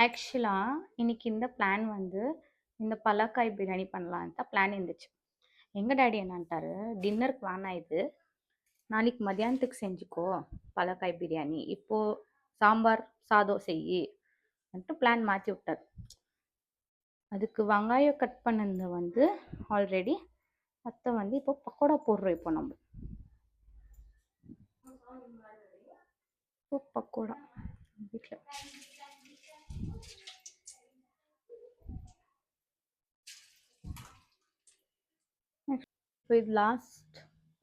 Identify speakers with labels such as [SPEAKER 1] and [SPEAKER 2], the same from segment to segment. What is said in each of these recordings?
[SPEAKER 1] ஆக்சுவலா இன்னைக்கு இந்த பிளான் வந்து, இந்த பலாக்காய் பிரியாணி பண்ணலான்னு தான் பிளான் இருந்துச்சு. எங்க டாடி என்னன்ட்டாரு, டின்னருக்கு வேணாம் இது. நாளைக்கு மதியானத்துக்கு செஞ்சுக்கோ பலாக்காய் பிரியாணி. இப்போ சாம்பார், சாதம் செய்யின்ட்டு பிளான் மாத்தி விட்டாரு. அதுக்கு வெங்காயம் கட் பண்ணது வந்து ஆல்ரெடி அத்தை வந்து இப்போ பக்கோடா போடுறோம் இப்போ நம்ம. இப்போ பக்கோடா வீட்டில் இப்போ இது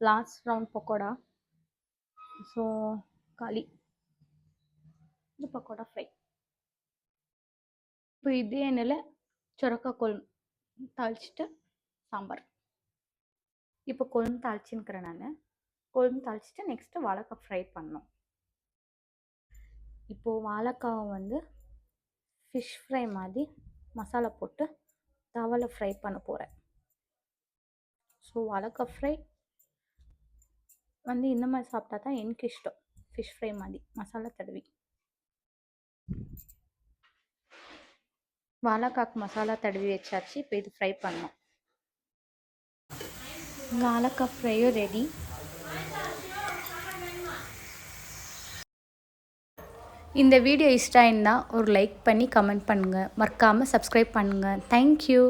[SPEAKER 1] லாஸ்ட் ரவுண்ட் பக்கோடா. ஸோ காலி இது பக்கோடா ஃப்ரை. இப்போ இதே எண்ணெயில் சுரக்காய் கொழும்பு தாளிச்சிட்டு சாம்பார். இப்போ கொழும்பு தாளிச்சுன்னுக்கிறேன் நான். கொழும்பு தாளிச்சிட்டு நெக்ஸ்ட்டு வாழைக்காய் ஃப்ரை பண்ணணும். இப்போது வாழைக்காவை வந்து ஃபிஷ் ஃப்ரை மாதிரி மசாலா போட்டு தவாவில் ஃப்ரை பண்ண போகிறேன். ஸோ வாழைக்காய் ஃப்ரை வந்து இந்த மாதிரி சாப்பிட்டா தான் எனக்கு இஷ்டம். ஃபிஷ் ஃப்ரை மாதிரி மசாலா தடவி. வாழைக்காய்க்கு மசாலா தடவி வச்சாச்சு. இப்போ இது ஃப்ரை பண்ணோம். வாழைக்காய் ஃப்ரையும் ரெடி. இந்த வீடியோ இஷ்டம் இருந்தால் ஒரு லைக் பண்ணி கமெண்ட் பண்ணுங்கள். மறக்காமல் சப்ஸ்கிரைப் பண்ணுங்கள். தேங்க்யூ.